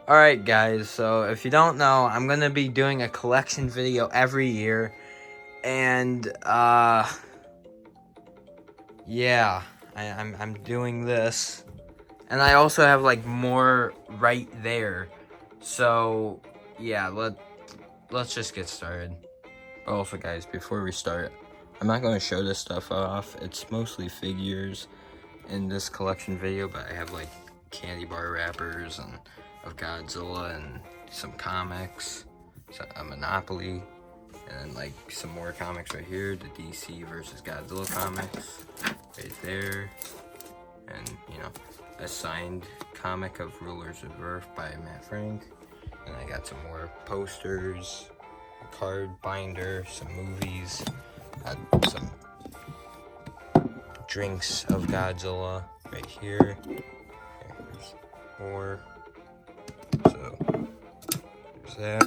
Alright guys, so if you don't know, I'm gonna be doing a collection video every year. And yeah, I'm doing this. And I also have like more right there. So yeah, let's just get started. Also guys, before we start, I'm not gonna show this stuff off. It's mostly figures in this collection video, but I have like candy bar wrappers and of Godzilla and some comics, a Monopoly, and then like some more comics right here, the DC versus Godzilla comics right there, and you know, a signed comic of Rulers of Earth by Matt Frank. And I got some more posters, a card binder, some movies, some drinks of Godzilla right here. There's more. So there's that.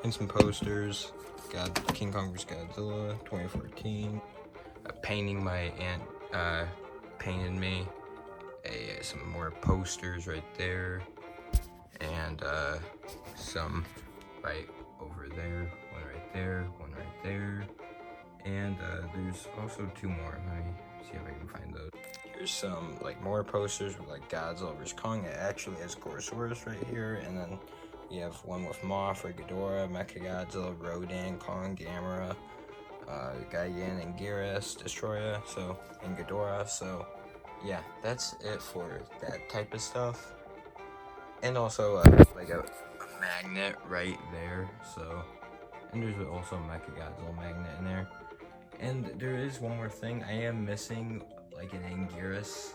And some posters. Got King Kong vs. Godzilla 2014. A painting my aunt painted me. Some more posters right there. And some right over there. One right there. One right there. And there's also two more. Let me see if I can find those. Here's some like more posters with like Godzilla vs. Kong. It actually has Gorosaurus right here, and then you have one with Mothra, Ghidorah, Mecha Godzilla, Rodan, Kong, Gamera, Gigan, and Gyarados, Destroyer, and Ghidorah. So yeah, that's it for that type of stuff. And also like a magnet right there. So, and there's also a Mecha Godzilla magnet in there. And there is one more thing. I am missing like an Anguirus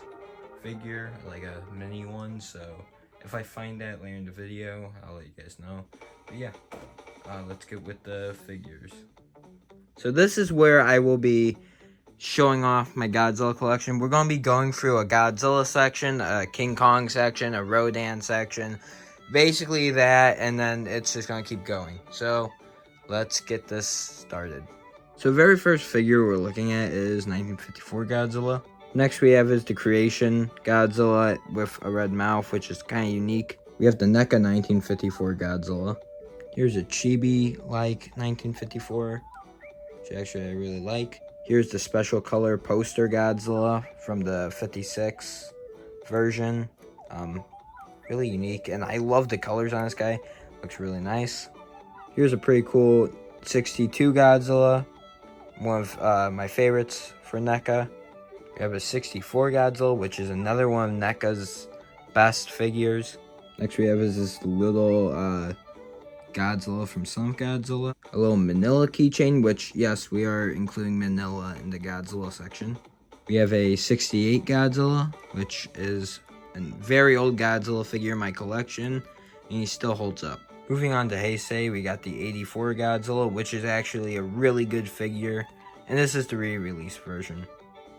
figure, like a mini one. So if I find that later in the video, I'll let you guys know. But yeah, let's get with the figures. So this is where I will be showing off my Godzilla collection. We're going to be going through a Godzilla section, a King Kong section, a Rodan section. Basically that, and then it's just going to keep going. So let's get this started. So the very first figure we're looking at is 1954 Godzilla. Next we have is the Creation Godzilla with a red mouth, which is kind of unique. We have the NECA 1954 Godzilla. Here's a chibi-like 1954, which actually I really like. Here's the special color poster Godzilla from the 56 version. Really unique, and I love the colors on this guy. Looks really nice. Here's a pretty cool 62 Godzilla. One of my favorites for NECA. We have a 64 Godzilla, which is another one of NECA's best figures. Next we have is this little Godzilla from Son of Godzilla. A little Manila keychain, which yes, we are including Manila in the Godzilla section. We have a 68 Godzilla, which is a very old Godzilla figure in my collection, and he still holds up. Moving on to Heisei, we got the 84 Godzilla, which is actually a really good figure, and this is the re-release version.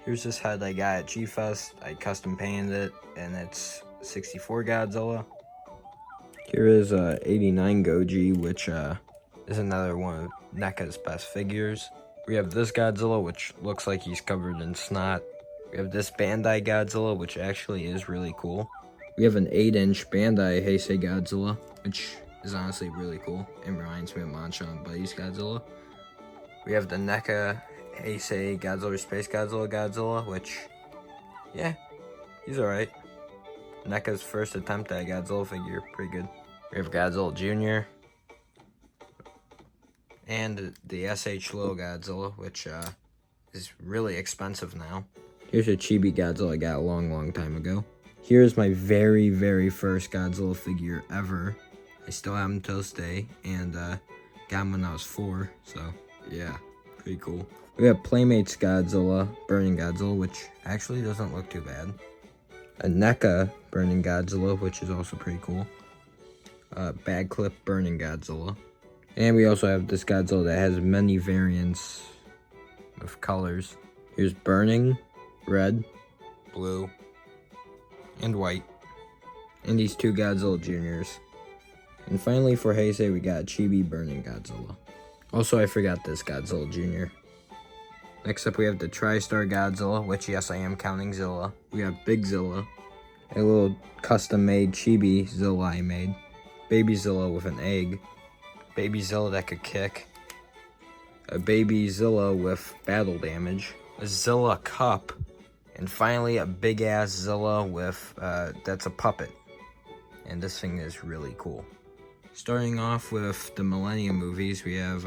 Here's this head I got at G-Fest. I custom painted it, and it's 64 Godzilla. Here is 89 Goji, which is another one of NECA's best figures. We have this Godzilla, which looks like he's covered in snot. We have this Bandai Godzilla, which actually is really cool. We have an 8-inch Bandai Heisei Godzilla, which is honestly really cool. It reminds me of Mancha and Buddy's Godzilla. We have the NECA Heisei Godzilla Space Godzilla, which, yeah, he's alright. NECA's first attempt at a Godzilla figure, pretty good. We have Godzilla Jr. and the SH Low Godzilla, which is really expensive now. Here's a chibi Godzilla I got a long time ago. Here's my very first Godzilla figure ever. I still have him to this day, and got him when I was 4, so yeah, pretty cool. We have Playmates Godzilla, Burning Godzilla, which actually doesn't look too bad. A NECA Burning Godzilla, which is also pretty cool. Bag Clip Burning Godzilla. And we also have this Godzilla that has many variants of colors. Here's Burning, red, blue, and white. And these two Godzilla Juniors. And finally for Heisei, we got Chibi Burning Godzilla. Also, I forgot this Godzilla Jr. Next up, we have the TriStar Godzilla, which, yes, I am counting Zilla. We have Big Zilla. A little custom-made chibi Zilla I made. Baby Zilla with an egg. Baby Zilla that could kick. A baby Zilla with battle damage. A Zilla cup. And finally a big-ass Zilla with, that's a puppet. And this thing is really cool. Starting off with the Millennium movies, we have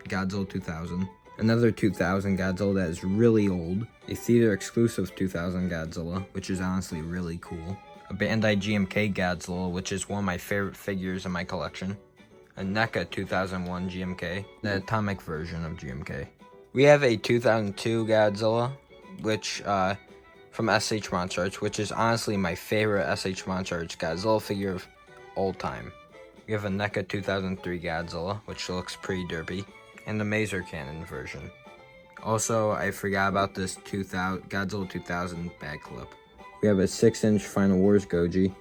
Godzilla 2000. Another 2000 Godzilla that is really old. A theater exclusive 2000 Godzilla, which is honestly really cool. A Bandai GMK Godzilla, which is one of my favorite figures in my collection. A NECA 2001 GMK, the atomic version of GMK. We have a 2002 Godzilla, which, from SH Monster Arts, which is honestly my favorite SH Monster Arts Godzilla figure of all time. We have a NECA 2003 Godzilla, which looks pretty derpy, and the Maser Cannon version. Also, I forgot about this Godzilla 2000 bag clip. We have a 6-inch Final Wars Goji,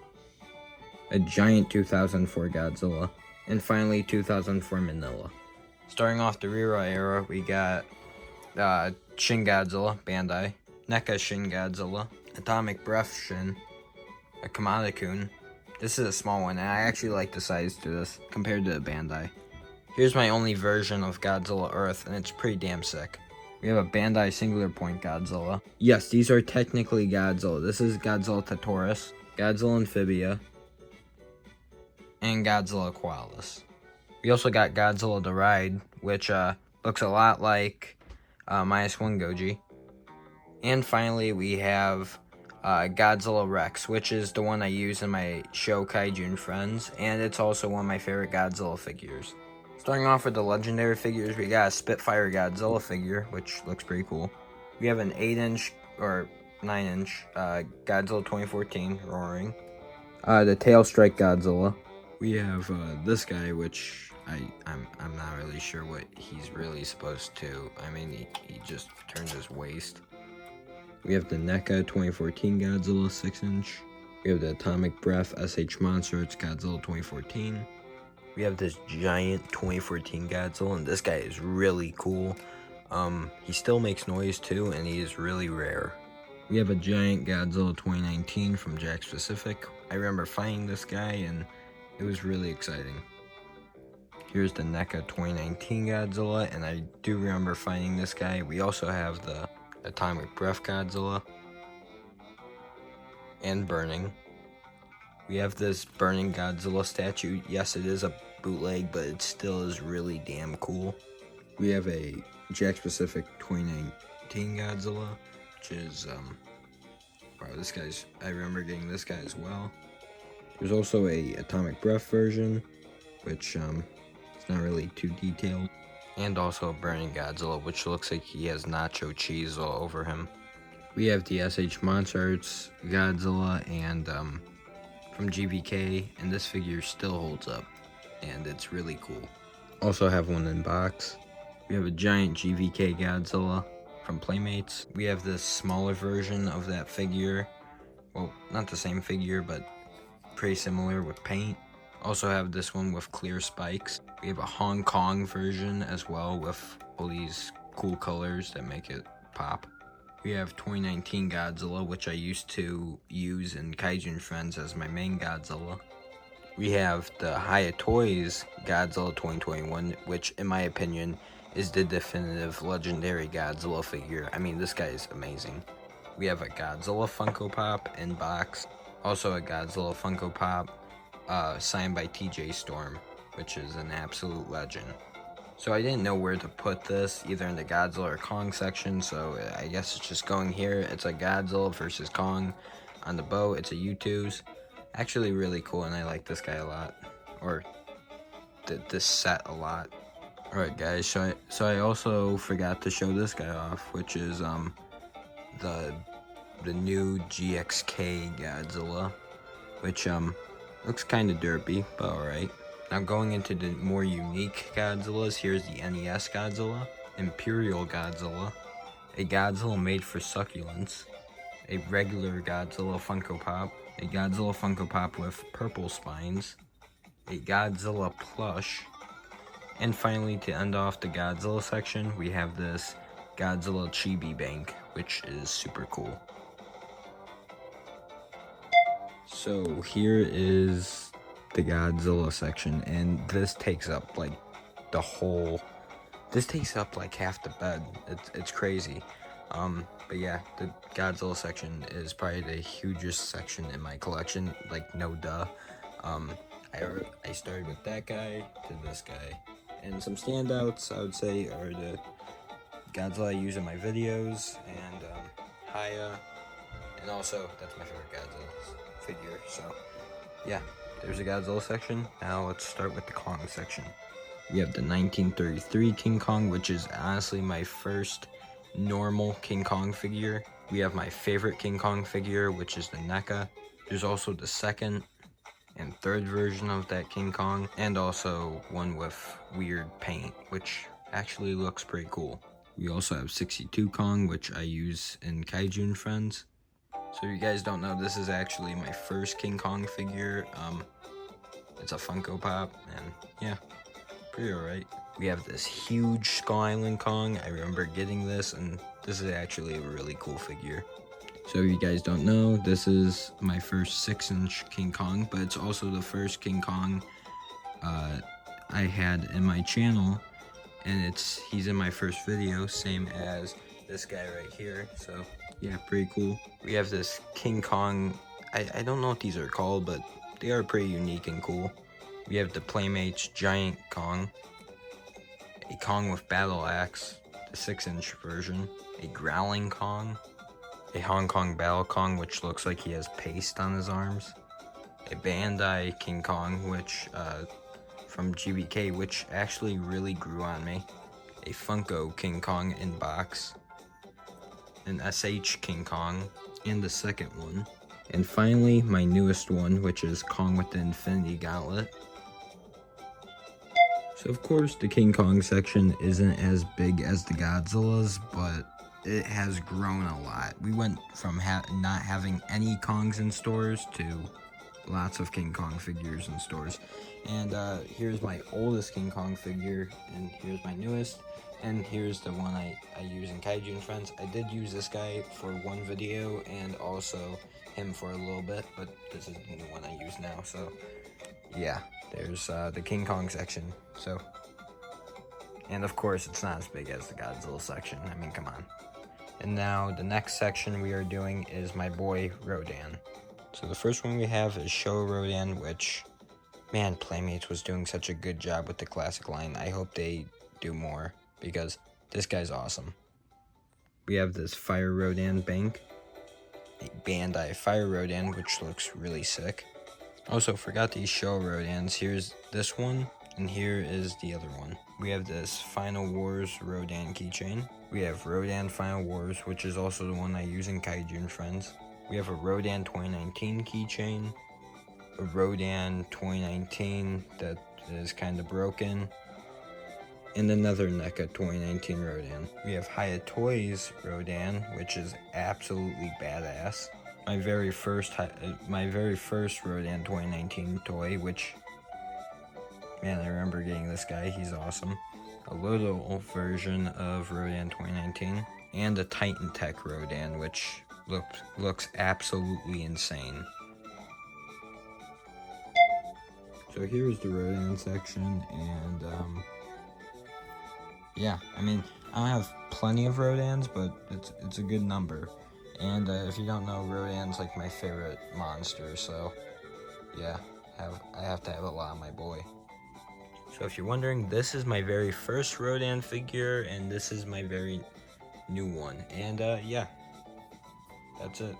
a giant 2004 Godzilla, and finally 2004 Manila. Starting off the Riro era, we got Shin Godzilla, Bandai, NECA Shin Godzilla, Atomic Breath Shin, a Kamada-kun. This is a small one, and I actually like the size to this compared to the Bandai. Here's my only version of Godzilla Earth, and it's pretty damn sick. We have a Bandai Singular Point Godzilla. Yes, these are technically Godzilla. This is Godzilla Titaurus, Godzilla Amphibia, and Godzilla Koalas. We also got Godzilla the Ride, which looks a lot like -1 Goji. And finally, we have Godzilla Rex, which is the one I use in my show Kaijun Friends, and it's also one of my favorite Godzilla figures. Starting off with the legendary figures, we got a Spitfire Godzilla figure, which looks pretty cool. We have an 8-inch or 9-inch Godzilla 2014 Roaring. The Tail Strike Godzilla. We have this guy, which I'm not really sure what he's really supposed to. I mean, he just turns his waist. We have the NECA 2014 Godzilla 6-inch. We have the Atomic Breath SH Monster Arts Godzilla 2014. We have this giant 2014 Godzilla, and this guy is really cool. He still makes noise too, and he is really rare. We have a giant Godzilla 2019 from Jakks Pacific. I remember finding this guy, and it was really exciting. Here's the NECA 2019 Godzilla, and I do remember finding this guy. We also have the Atomic Breath Godzilla, and Burning. We have this Burning Godzilla statue. Yes, it is a bootleg, but it still is really damn cool. We have a Jakks Pacific 2019 Godzilla, which is, wow, this guy's, I remember getting this guy as well. There's also a Atomic Breath version, which, it's not really too detailed. And also a Burning Godzilla, which looks like he has nacho cheese all over him. We have the SH Monster Arts Godzilla, and, from GVK, and this figure still holds up, and it's really cool. Also have one in box. We have a giant GVK Godzilla from Playmates. We have this smaller version of that figure. Well, not the same figure, but pretty similar with paint. Also have this one with clear spikes. We have a Hong Kong version as well with all these cool colors that make it pop. We have 2019 Godzilla, which I used to use in Kaijun Friends as my main Godzilla. We have the Hiya Toys Godzilla 2021, which in my opinion is the definitive legendary Godzilla figure. I mean, this guy is amazing. We have a Godzilla Funko Pop in box. Also a Godzilla Funko Pop signed by TJ Storm, which is an absolute legend. So I didn't know where to put this, either in the Godzilla or Kong section, so I guess it's just going here. It's a Godzilla versus Kong on the boat. It's a U2s. Actually really cool, and I like this guy a lot. Or this set a lot. Alright guys, so I also forgot to show this guy off, which is the new GXK Godzilla, which looks kind of derpy, but alright. Now going into the more unique Godzillas, here's the NES Godzilla, Imperial Godzilla, a Godzilla made for succulents, a regular Godzilla Funko Pop, a Godzilla Funko Pop with purple spines, a Godzilla plush, and finally to end off the Godzilla section, we have this Godzilla Chibi Bank, which is super cool. So here is the Godzilla section, and this takes up like the whole. This takes up like half the bed. It's crazy. But yeah, the Godzilla section is probably the hugest section in my collection. Like no duh. I started with that guy to this guy, and some standouts I would say are the Godzilla I use in my videos, and Haya, and also that's my favorite Godzilla figure. So yeah, there's the Godzilla section. Now let's start with the Kong section. We have the 1933 King Kong, which is honestly my first normal King Kong figure. We have my favorite King Kong figure, which is the Mecha. There's also the second and third version of that King Kong, and also one with weird paint, which actually looks pretty cool. We also have 62 Kong, which I use in Kaiju and Friends. So if you guys don't know, this is actually my first King Kong figure. It's a Funko Pop, and yeah, pretty alright. We have this huge Skull Island Kong. I remember getting this, and this is actually a really cool figure. So if you guys don't know, this is my first 6-inch King Kong, but it's also the first King Kong I had in my channel, and he's in my first video, same as this guy right here. So yeah, pretty cool. We have this King Kong. I don't know what these are called, but they are pretty unique and cool. We have the Playmates Giant Kong, a Kong with Battle Axe, the 6-inch version, a Growling Kong, a Hong Kong Battle Kong, which looks like he has paste on his arms, a Bandai King Kong, which from GBK, which actually really grew on me, a Funko King Kong in box, an SH King Kong, and the second one, and finally my newest one, which is Kong with the Infinity Gauntlet. So of course the King Kong section isn't as big as the Godzillas, but it has grown a lot. We went from not having any Kongs in stores to lots of King Kong figures in stores. And here's my oldest King Kong figure, and here's my newest, and here's the one I use in Kaiju and Friends. I did use this guy for one video, and also him for a little bit, but this is the new one I use now. So yeah, there's the King Kong section. So, and of course it's not as big as the Godzilla section. I mean, come on. And now the next section we are doing is my boy Rodan. So the first one we have is Show Rodan, which, man, Playmates was doing such a good job with the classic line. I hope they do more, because this guy's awesome. We have this Fire Rodan Bank, a Bandai Fire Rodan, which looks really sick. Also, forgot these Show Rodans. Here's this one, and here is the other one. We have this Final Wars Rodan keychain. We have Rodan Final Wars, which is also the one I use in Kaiju and Friends. We have a Rodan 2019 keychain, a Rodan 2019 that is kind of broken, and another NECA 2019 Rodan. We have Haya Toys Rodan, which is absolutely badass. My very first Rodan 2019 toy, which, man, I remember getting this guy. He's awesome. A little version of Rodan 2019, and a Titan Tech Rodan, which looks absolutely insane. So here's the Rodan section, and yeah, I mean, I don't have plenty of Rodans, but it's a good number. And if you don't know, Rodan's like my favorite monster, so yeah, I have to have a lot on my boy. So if you're wondering, this is my very first Rodan figure, and this is my very new one. And yeah, that's it.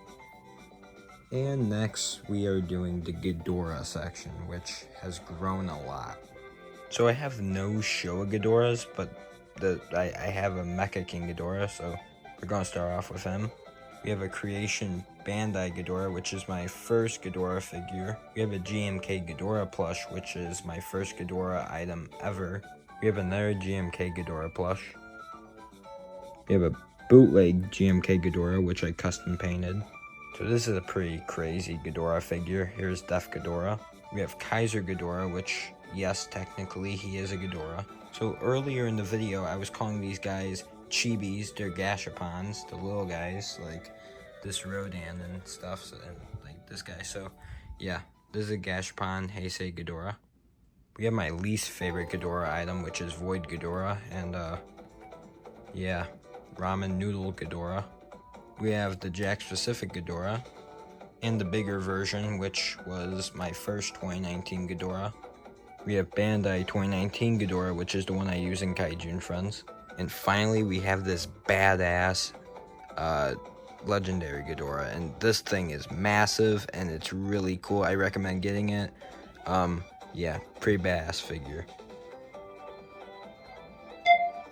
And next, we are doing the Ghidorah section, which has grown a lot. So I have no Showa Ghidorahs, but I have a Mecha King Ghidorah, so we're going to start off with him. We have a Creation Bandai Ghidorah, which is my first Ghidorah figure. We have a GMK Ghidorah plush, which is my first Ghidorah item ever. We have another GMK Ghidorah plush. We have a bootleg GMK Ghidorah, which I custom painted. So this is a pretty crazy Ghidorah figure. Here's Def Ghidorah. We have Kaiser Ghidorah, which, yes, technically he is a Ghidorah. So earlier in the video, I was calling these guys chibis. They're gashapons, the little guys, like this Rodan and stuff, and like this guy. So yeah, this is a Gashapon Heisei Ghidorah. We have my least favorite Ghidorah item, which is Void Ghidorah, and yeah, Ramen Noodle Ghidorah. We have the Jack Specific Ghidorah, and the bigger version, which was my first 2019 Ghidorah. We have Bandai 2019 Ghidorah, which is the one I use in Kaijun Friends. And finally, we have this badass legendary Ghidorah, and this thing is massive and it's really cool. I recommend getting it. Yeah, pretty badass figure.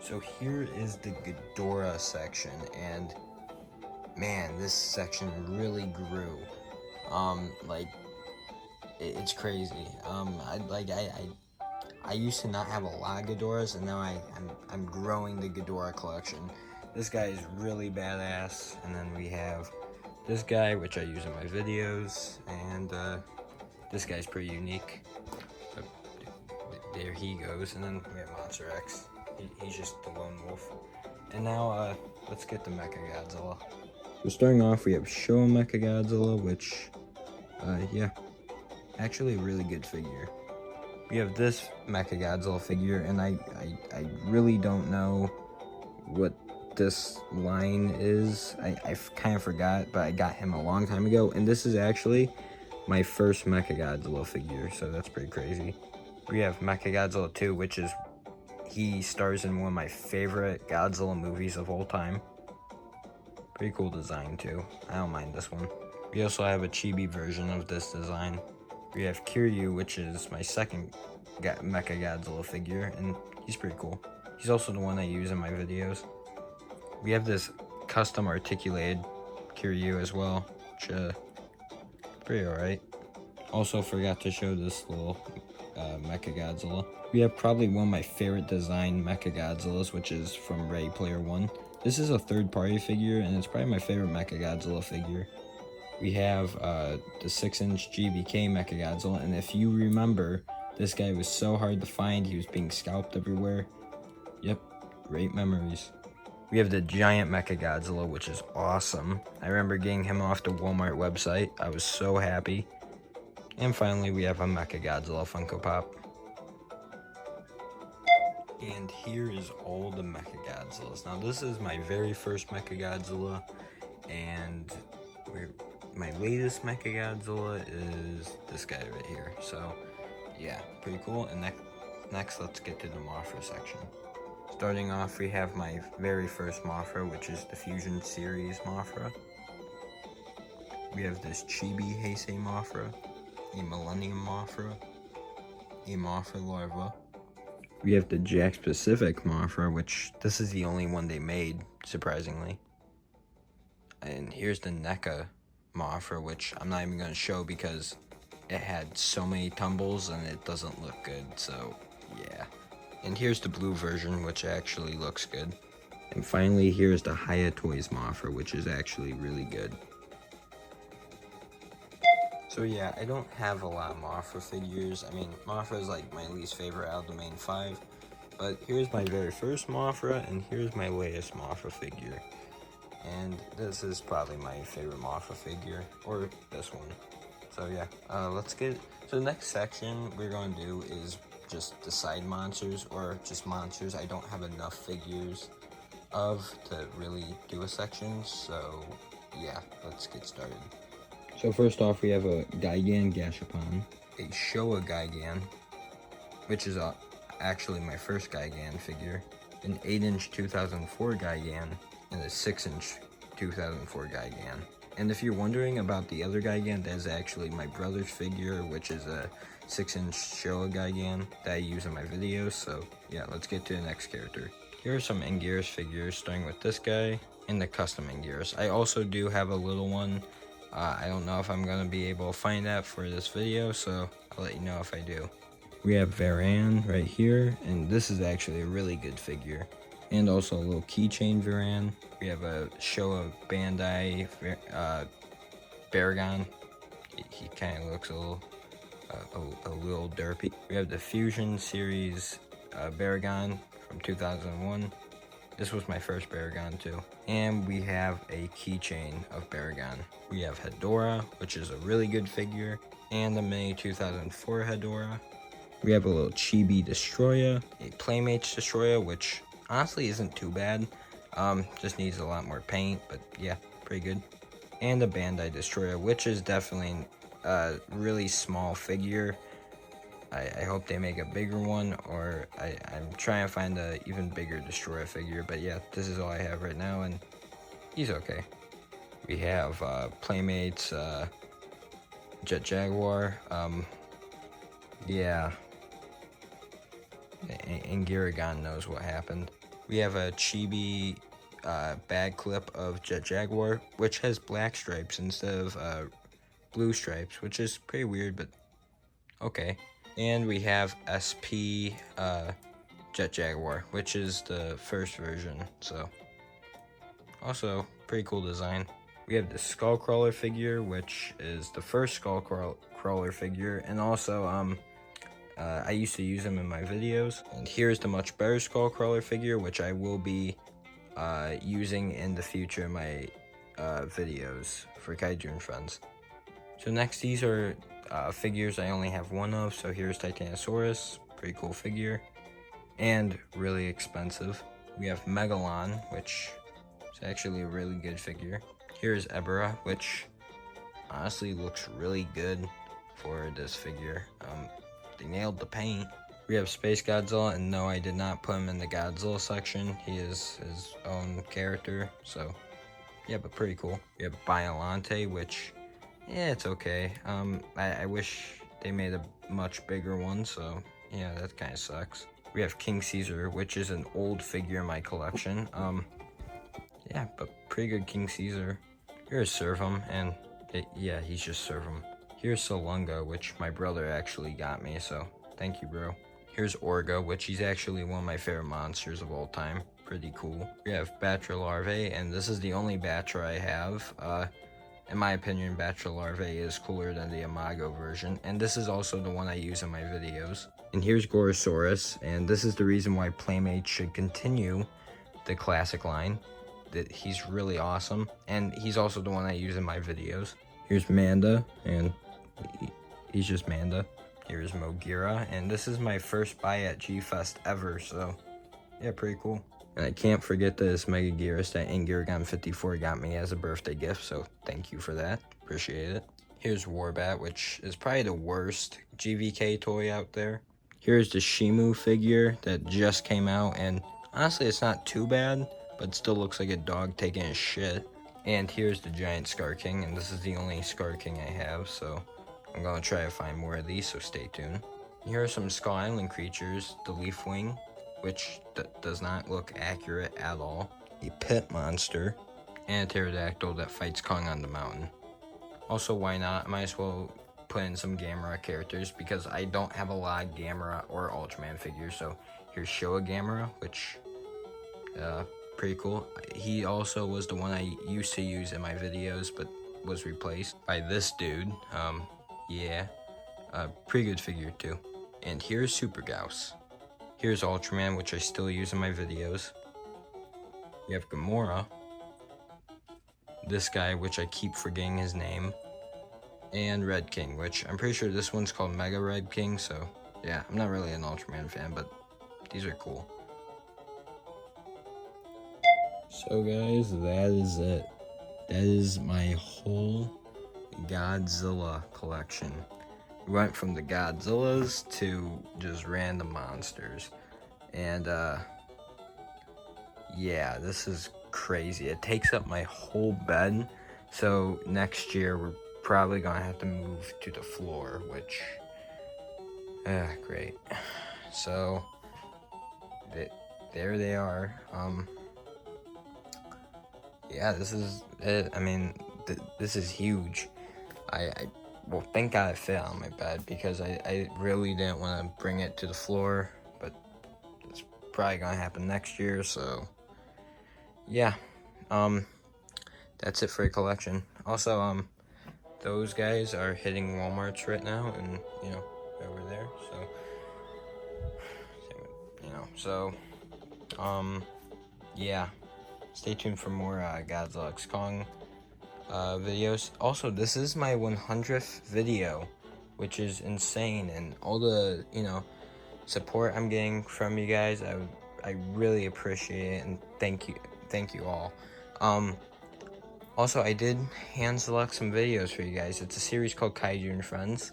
So here is the Ghidorah section, and man, this section really grew. Like it's crazy. I used to not have a lot of Ghidorahs, and now I'm growing the Ghidorah collection. This guy is really badass, and then we have this guy, which I use in my videos, and this guy's pretty unique. But there he goes, and then we have Monster X. He's just the lone wolf. And now let's get to Mecha Godzilla. So starting off, we have Showa Mecha Godzilla, which, yeah, actually a really good figure. We have this Mecha Godzilla figure, and I really don't know what this line is. I kind of forgot, but I got him a long time ago, and this is actually my first Mecha Godzilla figure, so that's pretty crazy. We have Mecha Godzilla 2, which is, he stars in one of my favorite Godzilla movies of all time. Pretty cool design too. I don't mind this one. We also have a chibi version of this design. We have Kiryu, which is my second Mecha Godzilla figure, and he's pretty cool. He's also the one I use in my videos. We have this custom articulated Kiryu as well, which pretty alright. Also forgot to show this little Mecha Godzilla. We have probably one of my favorite design Mecha Godzillas, which is from Ready Player One. This is a third-party figure, and it's probably my favorite Mecha Godzilla figure. We have the 6-inch GBK Mecha Godzilla, and if you remember, this guy was so hard to find. He was being scalped everywhere. Yep, great memories. We have the giant Mecha Godzilla, which is awesome. I remember getting him off the Walmart website. I was so happy. And finally, we have a Mecha Godzilla Funko Pop. And here is all the Mecha Godzillas. Now, this is my very first Mecha Godzilla, and my latest Mecha Godzilla is this guy right here. So, yeah, pretty cool. And next, let's get to the Mothra section. Starting off, we have my very first Mothra, which is the Fusion Series Mothra. We have this Chibi Heisei Mothra, a Millennium Mothra, a Mothra Larva. We have the Jack Specific Mothra, which this is the only one they made, surprisingly. And here's the NECA Mothra, which I'm not even going to show because it had so many tumbles and it doesn't look good, so yeah. And here's the blue version, which actually looks good. And finally, here's the Hiya Toys Mothra, which is actually really good. So yeah, I don't have a lot of Mothra figures. I mean, Mothra is like my least favorite out of the main 5. But here's my very first Mothra, and here's my latest Mothra figure. And this is probably my favorite Mothra figure, or this one. So yeah, let's get... So the next section we're going to do is just the side monsters, or just monsters I don't have enough figures of to really do a section. So yeah, let's get started. So first off, we have a Gigan Gashapon, a Showa Gigan, which is actually my first Gigan figure, an 8-inch 2004 Gigan, and a 6-inch 2004 Gigan. And if you're wondering about the other Gigan, that is actually my brother's figure, which is a 6-inch Showa Gigan that I use in my videos. So yeah, let's get to the next character. Here are some Anguirus figures, starting with this guy and the custom Anguirus. I also do have a little one. I don't know if I'm going to be able to find that for this video, so I'll let you know if I do. We have Varan right here, and this is actually a really good figure. And also a little keychain Varan. We have a Showa Bandai Baragon. He kind of looks a little derpy. We have the Fusion Series Baragon from 2001. This was my first Baragon too. And we have a keychain of Baragon. We have Ghidorah, which is a really good figure. and a mini 2004 Ghidorah. We have a little Chibi Destroyer, a Playmates Destroyer, which honestly isn't too bad. Just needs a lot more paint, but yeah, pretty good. And a Bandai Destroyer, which is definitely a really small figure. I hope they make a bigger one, or I'm trying to find a even bigger Destroyer figure. But yeah, this is all I have right now, and he's okay. We have Playmates Jet Jaguar. Yeah. And Ghidorah knows what happened. We have a chibi bag clip of Jet Jaguar, which has black stripes instead of blue stripes, which is pretty weird, but okay. And we have SP Jet Jaguar, which is the first version, so also pretty cool design. We have the Skullcrawler figure, which is the first Skullcrawler figure, and also I used to use him in my videos. And here's the much better Skullcrawler figure, which I will be using in the future in my videos for Kaiju and Friends. So next, these are figures I only have one of. So here's Titanosaurus, pretty cool figure, and really expensive. We have Megalon, which is actually a really good figure. Here's Ebera, which honestly looks really good for this figure. They nailed the paint. We have Space Godzilla, and no, I did not put him in the Godzilla section. He is his own character, so yeah, but pretty cool. We have Biollante, which, yeah, it's okay. I wish they made a much bigger one, so yeah, that kind of sucks. We have King Caesar, which is an old figure in my collection. Yeah, but pretty good King Caesar. Here's Servum, and yeah, he's just Servum. Here's Salunga, which my brother actually got me, so thank you, bro. Here's Orga, which he's actually one of my favorite monsters of all time. Pretty cool. We have Batra Larvae, and this is the only Batra I have. In my opinion, Batra Larvae is cooler than the Imago version, and this is also the one I use in my videos. And here's Gorosaurus, and this is the reason why Playmates should continue the classic line. That he's really awesome, and he's also the one I use in my videos. Here's Manda, and he's just Manda. Here's Mogira, and this is my first buy at G-Fest ever, so yeah, pretty cool. And I can't forget this Mega Gearus that Ingiragon 54 got me as a birthday gift, so thank you for that. Appreciate it. Here's Warbat, which is probably the worst GVK toy out there. Here's the Shimu figure that just came out, and honestly, it's not too bad, but still looks like a dog taking a shit. And here's the giant Scar King, and this is the only Scar King I have, so I'm gonna try to find more of these, so stay tuned. Here are some Skull Island creatures, the Leafwing, which does not look accurate at all, a pit monster, and a pterodactyl that fights Kong on the mountain. Also, why not? I might as well put in some Gamera characters, because I don't have a lot of Gamera or Ultraman figures. So here's Showa Gamera, which pretty cool. He also was the one I used to use in my videos, but was replaced by this dude. Yeah, pretty good figure too. And here's Super Gauss. Here's Ultraman, which I still use in my videos. You have Gamora. This guy, which I keep forgetting his name. And Red King, which I'm pretty sure this one's called Mega Red King, so yeah, I'm not really an Ultraman fan, but these are cool. So guys, that is it. That is my whole Godzilla collection. We went from the Godzillas to just random monsters. And yeah, this is crazy. It takes up my whole bed. So next year we're probably gonna have to move to the floor, which great. So there they are. Yeah, this is it. I mean, this is huge. Well, thank God it fit on my bed, because I really didn't want to bring it to the floor, but it's probably gonna happen next year, so yeah. That's it for a collection. Also, those guys are hitting Walmarts right now, and you know, over there, so yeah, stay tuned for more Godzilla X Kong videos. Also, this is my 100th video which is insane, and all the, you know, support I'm getting from you guys, I really appreciate it, and thank you all. Also, I did hand select some videos for you guys. It's a series called Kaiju and Friends,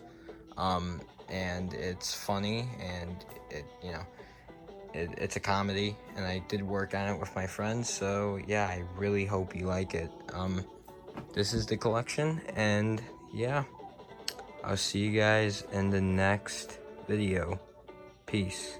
and it's funny, and it's a comedy, and I did work on it with my friends, so yeah, I really hope you like it. This is the collection, and yeah, I'll see you guys in the next video. Peace.